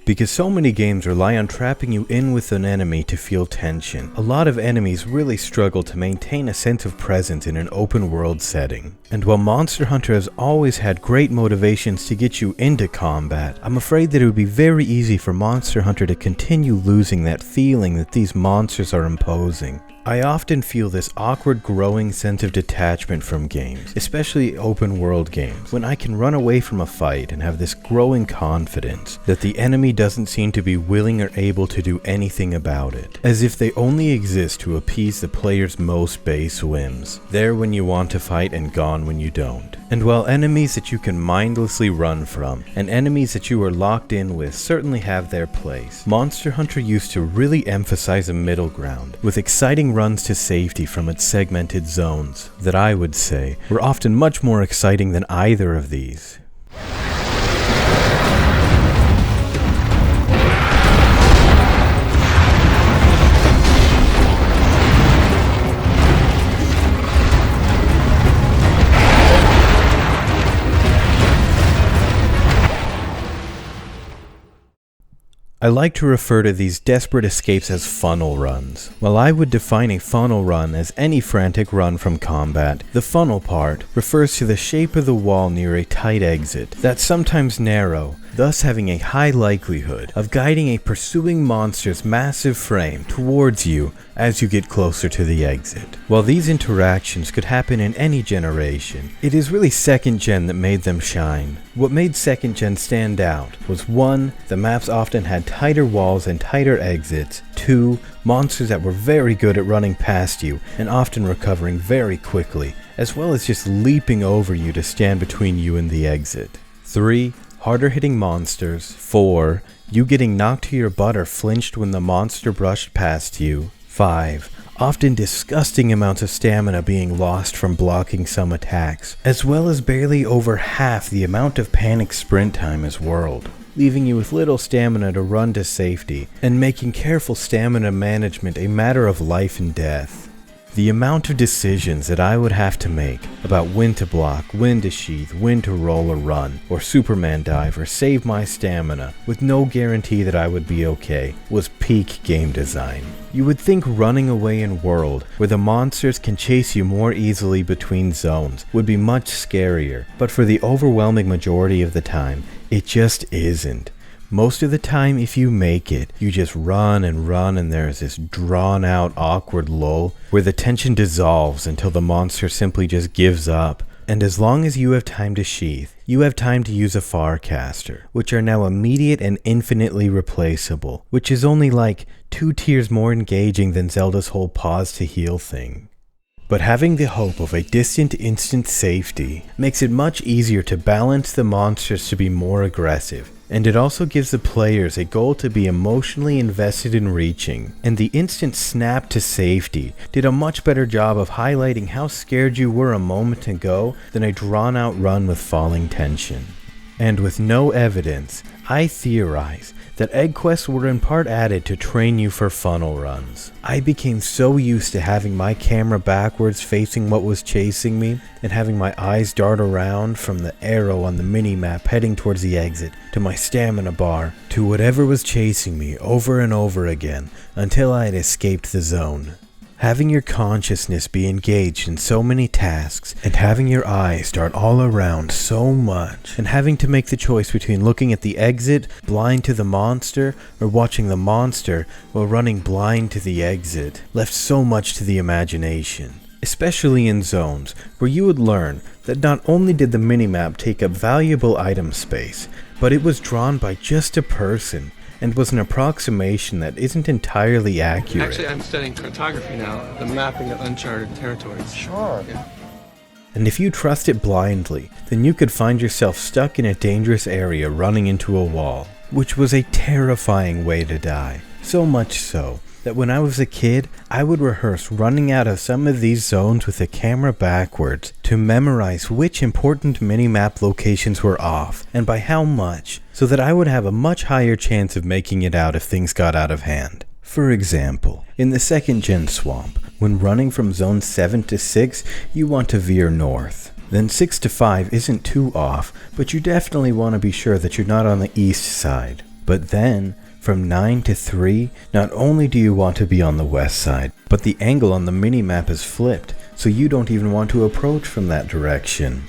because so many games rely on trapping you in with an enemy to feel tension. A lot of enemies really struggle to maintain a sense of presence in an open world setting. And while Monster Hunter has always had great motivations to get you into combat, I'm afraid that it would be very easy for Monster Hunter to continue losing that feeling that these monsters are imposing. I often feel this awkward growing sense of detachment from games, especially open world games, when I can run away from a fight and have this growing confidence that the enemy doesn't seem to be willing or able to do anything about it, as if they only exist to appease the player's most base whims, there when you want to fight and gone when you don't. And while enemies that you can mindlessly run from, and enemies that you are locked in with certainly have their place, Monster Hunter used to really emphasize a middle ground, with exciting runs to safety from its segmented zones, that I would say were often much more exciting than either of these. I like to refer to these desperate escapes as funnel runs. While I would define a funnel run as any frantic run from combat, the funnel part refers to the shape of the wall near a tight exit that's sometimes narrow, thus having a high likelihood of guiding a pursuing monster's massive frame towards you as you get closer to the exit. While these interactions could happen in any generation, it is really 2nd gen that made them shine. What made 2nd gen stand out was 1. The maps often had tighter walls and tighter exits, 2. Monsters that were very good at running past you and often recovering very quickly, as well as just leaping over you to stand between you and the exit, 3. Harder hitting monsters, 4. You getting knocked to your butt or flinched when the monster brushed past you, 5. Often disgusting amounts of stamina being lost from blocking some attacks, as well as barely over half the amount of panic sprint time as whirled, leaving you with little stamina to run to safety, and making careful stamina management a matter of life and death. The amount of decisions that I would have to make about when to block, when to sheath, when to roll or run, or Superman dive, or save my stamina, with no guarantee that I would be okay, was peak game design. You would think running away in World, where the monsters can chase you more easily between zones, would be much scarier, but for the overwhelming majority of the time, it just isn't. Most of the time, if you make it, you just run and there's this drawn out awkward lull where the tension dissolves until the monster simply just gives up. And as long as you have time to sheath, you have time to use a Farcaster, which are now immediate and infinitely replaceable, which is only like 2 tiers more engaging than Zelda's whole pause to heal thing. But having the hope of a distant instant safety makes it much easier to balance the monsters to be more aggressive, and it also gives the players a goal to be emotionally invested in reaching, and the instant snap to safety did a much better job of highlighting how scared you were a moment ago than a drawn out run with falling tension. And with no evidence, I theorize that egg quests were in part added to train you for funnel runs. I became so used to having my camera backwards facing what was chasing me, and having my eyes dart around from the arrow on the minimap heading towards the exit, to my stamina bar, to whatever was chasing me over and over again, until I had escaped the zone. Having your consciousness be engaged in so many tasks, and having your eyes dart all around so much, and having to make the choice between looking at the exit, blind to the monster, or watching the monster while running blind to the exit, left so much to the imagination. Especially in zones, where you would learn that not only did the minimap take up valuable item space, but it was drawn by just a person, and was an approximation that isn't entirely accurate. Actually, I'm studying cartography now, the mapping of uncharted territories. Sure. Yeah. And if you trust it blindly, then you could find yourself stuck in a dangerous area running into a wall, which was a terrifying way to die. So much so that when I was a kid, I would rehearse running out of some of these zones with the camera backwards to memorize which important minimap locations were off, and by how much, so that I would have a much higher chance of making it out if things got out of hand. For example, in the 2nd gen swamp, when running from zone 7 to 6, you want to veer north. Then 6 to 5 isn't too off, but you definitely want to be sure that you're not on the east side. But then, from 9 to 3, not only do you want to be on the west side, but the angle on the minimap is flipped, so you don't even want to approach from that direction.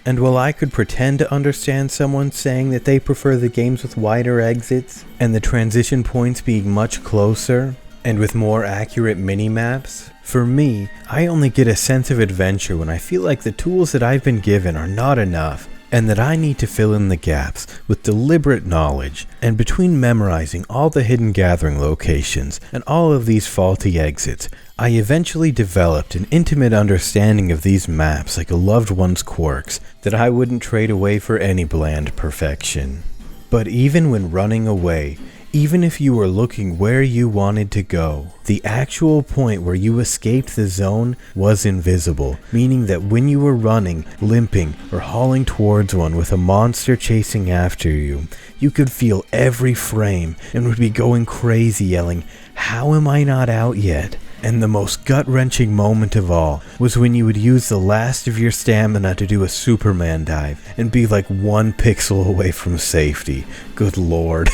And while I could pretend to understand someone saying that they prefer the games with wider exits, and the transition points being much closer, and with more accurate minimaps, for me, I only get a sense of adventure when I feel like the tools that I've been given are not enough, and that I need to fill in the gaps with deliberate knowledge. And between memorizing all the hidden gathering locations and all of these faulty exits, I eventually developed an intimate understanding of these maps like a loved one's quirks that I wouldn't trade away for any bland perfection. But even when running away, even if you were looking where you wanted to go, the actual point where you escaped the zone was invisible, meaning that when you were running, limping, or hauling towards one with a monster chasing after you, you could feel every frame and would be going crazy yelling, "How am I not out yet?" And the most gut-wrenching moment of all was when you would use the last of your stamina to do a Superman dive and be like 1 pixel away from safety. Good lord.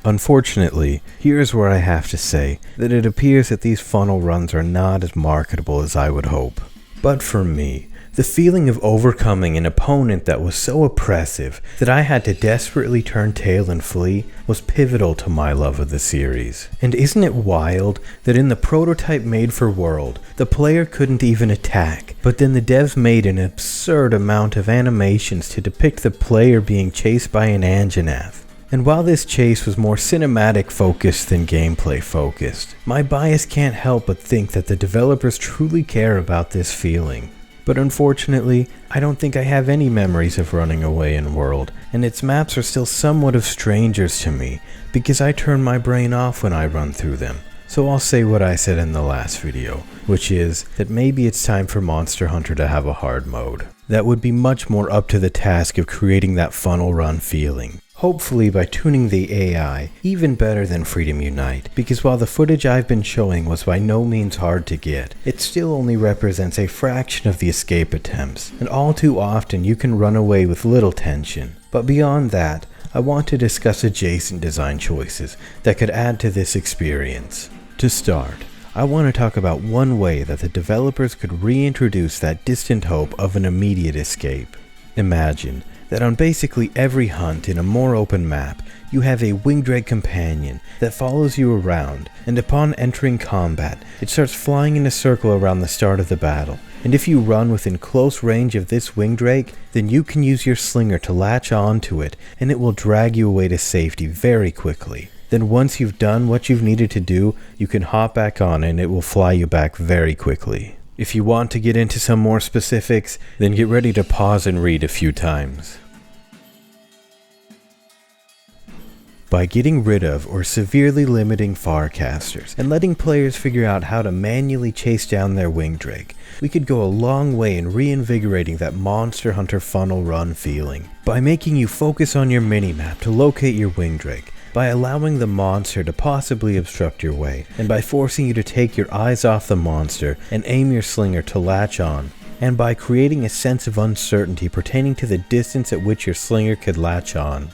Unfortunately, here's where I have to say that it appears that these funnel runs are not as marketable as I would hope. But for me, the feeling of overcoming an opponent that was so oppressive that I had to desperately turn tail and flee was pivotal to my love of the series. And isn't it wild that in the prototype made for World, the player couldn't even attack, but then the devs made an absurd amount of animations to depict the player being chased by an Anjanath. And while this chase was more cinematic focused than gameplay focused, my bias can't help but think that the developers truly care about this feeling. But unfortunately, I don't think I have any memories of running away in World, and its maps are still somewhat of strangers to me, because I turn my brain off when I run through them. So I'll say what I said in the last video, which is that maybe it's time for Monster Hunter to have a hard mode. That would be much more up to the task of creating that funnel run feeling. Hopefully by tuning the AI even better than Freedom Unite, because while the footage I've been showing was by no means hard to get, it still only represents a fraction of the escape attempts, and all too often you can run away with little tension. But beyond that, I want to discuss adjacent design choices that could add to this experience. To start, I want to talk about one way that the developers could reintroduce that distant hope of an immediate escape. Imagine that on basically every hunt in a more open map, you have a WINGDRAKE companion that follows you around, and upon entering combat, it starts flying in a circle around the start of the battle. And if you run within close range of this WINGDRAKE, then you can use your slinger to latch onto it, and it will drag you away to safety very quickly. Then once you've done what you've needed to do, you can hop back on and it will fly you back very quickly. If you want to get into some more specifics, then get ready to pause and read a few times. By getting rid of or severely limiting farcasters and letting players figure out how to manually chase down their WINGDRAKE, we could go a long way in reinvigorating that Monster Hunter funnel run feeling. By making you focus on your minimap to locate your WINGDRAKE, by allowing the monster to possibly obstruct your way, and by forcing you to take your eyes off the monster and aim your slinger to latch on, and by creating a sense of uncertainty pertaining to the distance at which your slinger could latch on.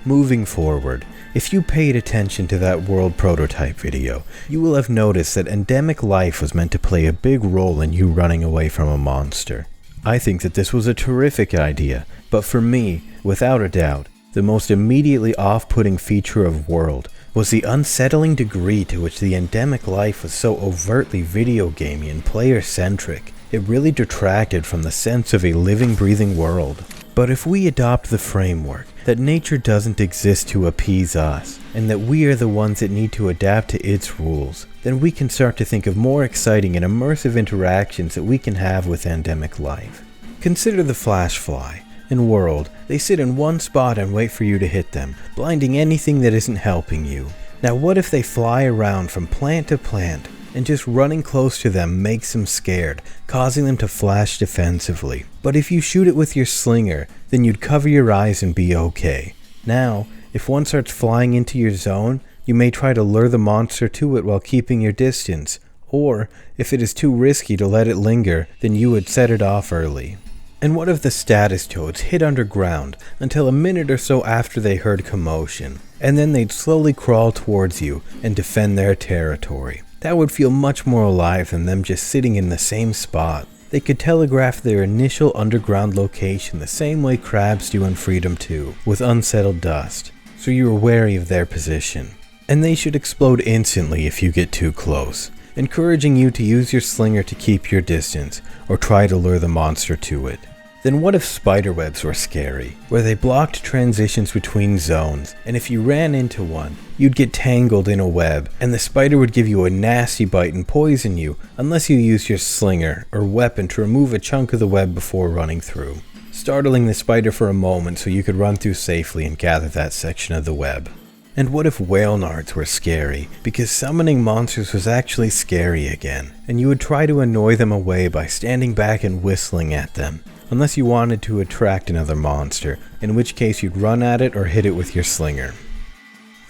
Moving forward, if you paid attention to that World prototype video, you will have noticed that endemic life was meant to play a big role in you running away from a monster. I think that this was a terrific idea, but for me, without a doubt, the most immediately off-putting feature of World was the unsettling degree to which the endemic life was so overtly video gamey and player-centric. It really detracted from the sense of a living, breathing world. But if we adopt the framework that nature doesn't exist to appease us, and that we are the ones that need to adapt to its rules, then we can start to think of more exciting and immersive interactions that we can have with endemic life. Consider the flash fly. In World, they sit in one spot and wait for you to hit them, blinding anything that isn't helping you. Now what if they fly around from plant to plant, and just running close to them makes them scared, causing them to flash defensively? But if you shoot it with your slinger, then you'd cover your eyes and be okay. Now, if one starts flying into your zone, you may try to lure the monster to it while keeping your distance, or if it is too risky to let it linger, then you would set it off early. And what if the status toads hid underground until a minute or so after they heard commotion, and then they'd slowly crawl towards you and defend their territory? That would feel much more alive than them just sitting in the same spot. They could telegraph their initial underground location the same way crabs do in Freedom 2, with unsettled dust, so you are wary of their position. And they should explode instantly if you get too close, encouraging you to use your slinger to keep your distance, or try to lure the monster to it. Then what if spiderwebs were scary, where they blocked transitions between zones, and if you ran into one, you'd get tangled in a web, and the spider would give you a nasty bite and poison you unless you use your slinger or weapon to remove a chunk of the web before running through, startling the spider for a moment so you could run through safely and gather that section of the web. And what if whale nards were scary, because summoning monsters was actually scary again, and you would try to annoy them away by standing back and whistling at them, unless you wanted to attract another monster, in which case you'd run at it or hit it with your slinger.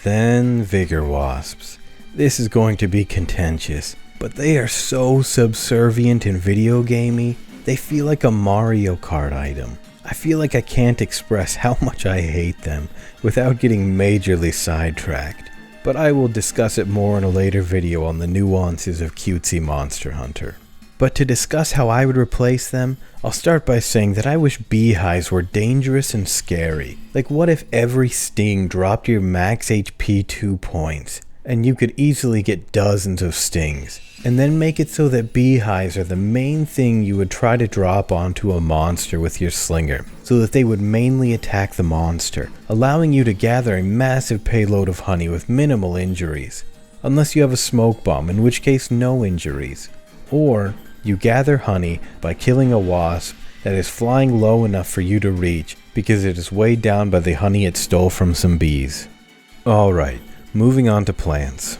Then vigor wasps. This is going to be contentious, but they are so subservient and video gamey, they feel like a Mario Kart item. I feel like I can't express how much I hate them without getting majorly sidetracked, but I will discuss it more in a later video on the nuances of cutesy Monster Hunter. But to discuss how I would replace them, I'll start by saying that I wish beehives were dangerous and scary. Like, what if every sting dropped your max HP 2 points, and you could easily get dozens of stings, and then make it so that beehives are the main thing you would try to drop onto a monster with your slinger, so that they would mainly attack the monster, allowing you to gather a massive payload of honey with minimal injuries. Unless you have a smoke bomb, in which case no injuries. Or you gather honey by killing a wasp that is flying low enough for you to reach because it is weighed down by the honey it stole from some bees. Alright, moving on to plants.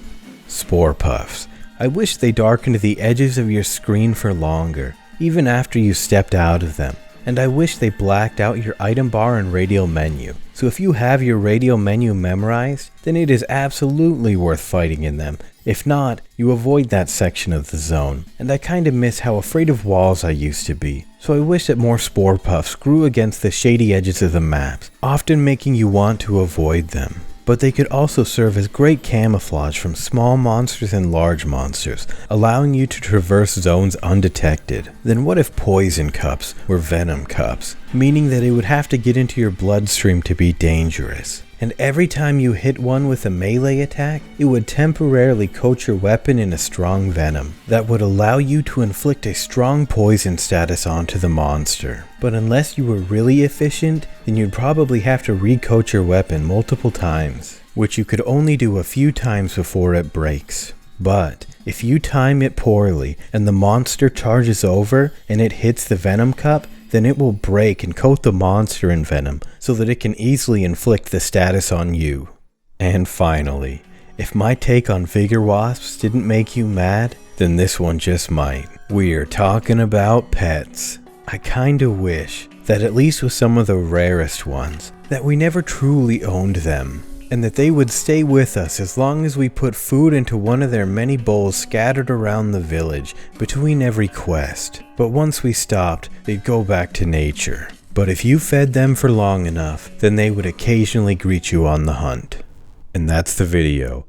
Spore puffs. I wish they darkened the edges of your screen for longer, even after you stepped out of them. And I wish they blacked out your item bar and radial menu. So if you have your radial menu memorized, then it is absolutely worth fighting in them. If not, you avoid that section of the zone. And I kinda miss how afraid of walls I used to be. So I wish that more spore puffs grew against the shady edges of the maps, often making you want to avoid them. But they could also serve as great camouflage from small monsters and large monsters, allowing you to traverse zones undetected. Then what if poison cups were venom cups, meaning that it would have to get into your bloodstream to be dangerous? And every time you hit one with a melee attack, it would temporarily coat your weapon in a strong venom that would allow you to inflict a strong poison status onto the monster. But unless you were really efficient, then you'd probably have to recoat your weapon multiple times, which you could only do a few times before it breaks. But if you time it poorly and the monster charges over and it hits the venom cup, then it will break and coat the monster in venom so that it can easily inflict the status on you. And finally, if my take on vigor wasps didn't make you mad, then this one just might. We're talking about pets. I kinda wish that at least with some of the rarest ones, that we never truly owned them, and that they would stay with us as long as we put food into one of their many bowls scattered around the village between every quest. But once we stopped, they'd go back to nature. But if you fed them for long enough, then they would occasionally greet you on the hunt. And that's the video.